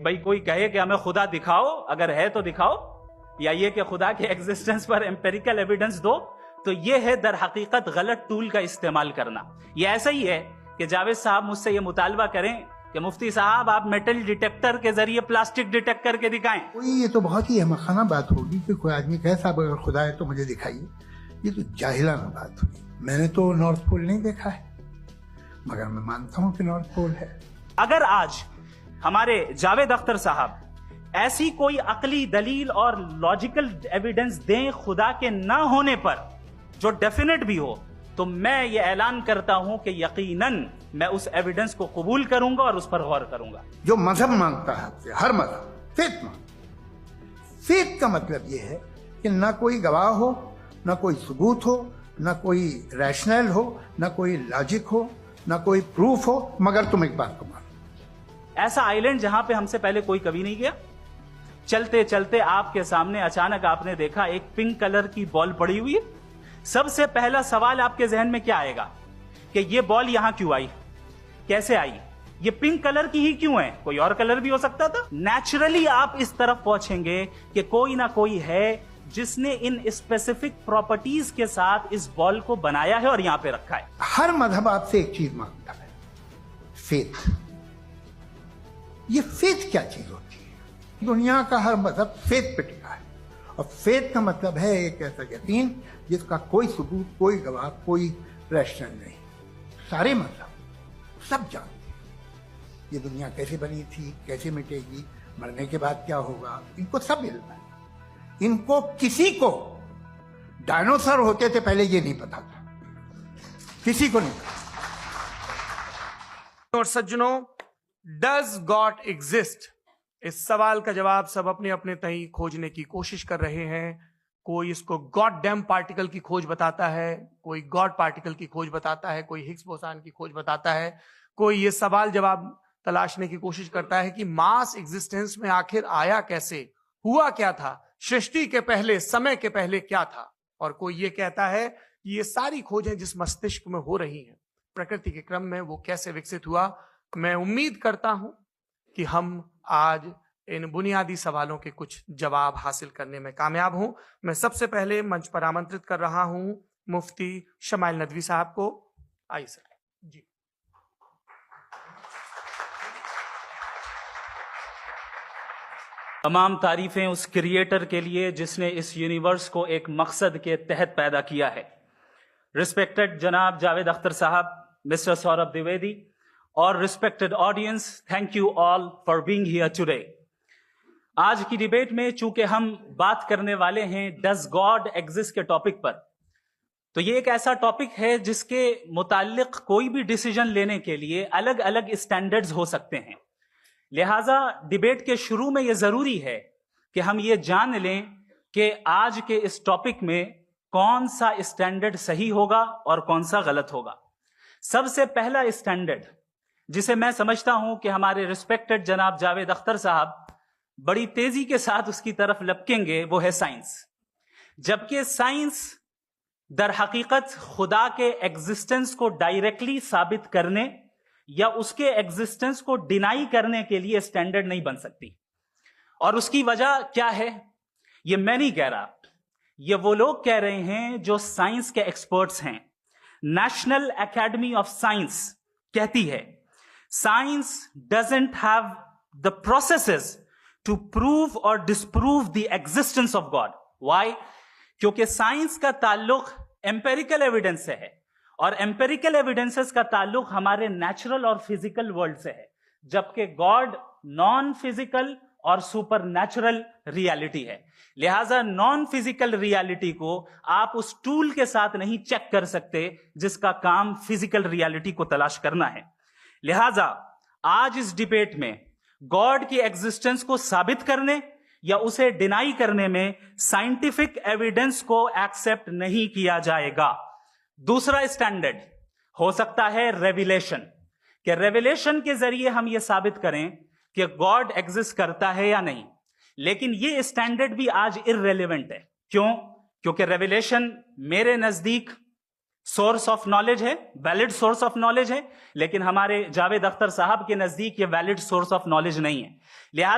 بھائی کوئی کہے کہ ہمیں خدا دکھاؤ، اگر ہے تو دکھاؤ، یا یہ کہ خدا کے ایگزسٹنس پر امپیریکل ایویڈنس دو، تو یہ ہے در حقیقت غلط ٹول کا استعمال کرنا. یہ ایسا ہی ہے کہ جاوید صاحب مجھ سے یہ مطالبہ کریں کہ مفتی صاحب آپ میٹل ڈیٹیکٹر کے ذریعے پلاسٹک ڈیٹیکٹ کر کے دکھائیں. یہ تو بہت ہی احمقانہ بات ہوگی کہ کوئی آدمی کہے صاحب اگر خدا ہے تو مجھے دکھائیے. یہ تو جاہلانہ بات ہوگی. میں نے تو نارتھ پول نہیں دیکھا ہے، مگر میں مانتا ہوں کہ نارتھ پول ہے. اگر آج ہمارے جاوید اختر صاحب ایسی کوئی عقلی دلیل اور لاجیکل ایویڈنس دیں خدا کے نہ ہونے پر جو ڈیفینیٹ بھی ہو، تو میں یہ اعلان کرتا ہوں کہ یقیناً میں اس ایویڈنس کو قبول کروں گا اور اس پر غور کروں گا. جو مذہب مانگتا ہے، ہر مذہب فیت مانگتا. فیت کا مطلب یہ ہے کہ نہ کوئی گواہ ہو، نہ کوئی ثبوت ہو، نہ کوئی ریشنل ہو، نہ کوئی لاجک ہو، نہ کوئی پروف ہو، مگر تم ایک بات کو مانو. ایسا آئی لینڈ جہاں پہ ہم سے پہلے کوئی کبھی نہیں گیا. چلتے چلتے آپ کے سامنے اچانک آپ نے دیکھا ایک پنک کلر کی بال پڑی ہوئی ہے. سب سے پہلا سوال آپ کے ذہن میں کیا آئے گا کہ یہ بال یہاں کیوں آئی، کیسے آئی، یہ پنک کلر کی ہی کیوں ہے، کوئی اور کلر بھی ہو سکتا تھا. نیچرلی آپ اس طرف پہنچیں گے کہ کوئی نہ کوئی ہے جس نے ان اسپیسیفک پراپرٹیز کے ساتھ اس بال کو بنایا ہے اور یہاں پہ رکھا ہے. ہر مذہب آپ سے ایک چیز مانگتا ہے، فیتھ. یہ فیتھ کیا چیز ہوتی ہے؟ دنیا کا ہر مذہب فیتھ پہ ٹکا ہے، اور فیتھ کا مطلب ہے ایک ایسا یقین جس کا کوئی ثبوت، کوئی گواہ، کوئی ریشنل نہیں. سارے مذہب سب جانتے ہیں یہ دنیا کیسے بنی تھی، کیسے مٹے گی، مرنے کے بعد کیا ہوگا. ان کو سب علم ہے. ان کو کسی کو ڈائنوسر ہوتے تھے پہلے یہ نہیں پتا تھا، کسی کو نہیں پتا. اور سجنوں، ڈز گاڈ ایگزسٹ؟ اس سوال کا جواب سب اپنے اپنے تئیں کھوجنے کی کوشش کر رہے ہیں. کوئی اس کو گاڈ ڈیم پارٹیکل کی کھوج بتاتا ہے، کوئی گاڈ پارٹیکل کی کھوج بتاتا ہے، کوئی ہگس بوسان کی کھوج بتاتا ہے، کوئی یہ سوال جواب تلاشنے کی کوشش کرتا ہے کہ ماس ایگزسٹنس میں آخر آیا کیسے، ہوا کیا تھا، سرشٹی کے پہلے، سمے کے پہلے کیا تھا. اور کوئی یہ کہتا ہے کہ یہ ساری کھوجیں جس مستشک میں ہو رہی ہیں پرکرتی کے کرم میں وہ کیسے وکست ہوا. میں امید کرتا ہوں کہ ہم آج ان بنیادی سوالوں کے کچھ جواب حاصل کرنے میں کامیاب ہوں. میں سب سے پہلے منچ پر آمنترت کر رہا ہوں مفتی شمائل ندوی صاحب کو. آئیے سر. جی تمام تعریفیں اس کریٹر کے لیے جس نے اس یونیورس کو ایک مقصد کے تحت پیدا کیا ہے. ریسپیکٹڈ جناب جاوید اختر صاحب، مسٹر سوربھ دیویدی اور respected audience, thank you all for being here today. آج کی ڈیبیٹ میں چونکہ ہم بات کرنے والے ہیں ڈز گاڈ ایگزسٹ کے ٹاپک پر، تو یہ ایک ایسا ٹاپک ہے جس کے متعلق کوئی بھی ڈیسیجن لینے کے لیے الگ الگ اسٹینڈرڈز ہو سکتے ہیں. لہٰذا ڈیبیٹ کے شروع میں یہ ضروری ہے کہ ہم یہ جان لیں کہ آج کے اس ٹاپک میں کون سا اسٹینڈرڈ صحیح ہوگا اور کون سا غلط ہوگا. سب سے پہلا اسٹینڈرڈ جسے میں سمجھتا ہوں کہ ہمارے ریسپیکٹڈ جناب جاوید اختر صاحب بڑی تیزی کے ساتھ اس کی طرف لپکیں گے، وہ ہے سائنس. جبکہ سائنس در حقیقت خدا کے ایگزسٹنس کو ڈائریکٹلی ثابت کرنے یا اس کے ایگزسٹنس کو ڈینائی کرنے کے لیے اسٹینڈرڈ نہیں بن سکتی. اور اس کی وجہ کیا ہے یہ میں نہیں کہہ رہا، یہ وہ لوگ کہہ رہے ہیں جو سائنس کے ایکسپرٹس ہیں. نیشنل اکیڈمی آف سائنس کہتی ہے science doesn't have the processes to prove اور disprove the existence of God. Why? کیونکہ سائنس کا تعلق امپیریکل ایویڈنس سے ہے، اور امپیریکل ایویڈنسز کا تعلق ہمارے نیچرل اور فزیکل ورلڈ سے ہے، جبکہ گاڈ نان فزیکل اور سپر نیچرل ریالٹی ہے. لہٰذا نان فزیکل ریالٹی کو آپ اس ٹول کے ساتھ نہیں چیک کر سکتے جس کا کام فزیکل ریالٹی کو تلاش کرنا ہے. لہٰذا آج اس ڈیبیٹ میں گاڈ کی ایگزسٹنس کو ثابت کرنے یا اسے ڈینائی کرنے میں سائنٹیفک ایویڈنس کو ایکسپٹ نہیں کیا جائے گا. دوسرا اسٹینڈرڈ ہو سکتا ہے ریویلیشن، کہ ریویلیشن کے ذریعے ہم یہ ثابت کریں کہ گاڈ ایگزسٹ کرتا ہے یا نہیں. لیکن یہ اسٹینڈرڈ بھی آج ارریلیونٹ ہے. کیوں؟ کیونکہ ریویلیشن میرے نزدیک سورس آف نالج ہے، ویلڈ سورس آف نالج ہے، لیکن ہمارے جاوید اختر صاحب کے نزدیک یہ ویلڈ سورس آف نالج نہیں ہے. لہٰذا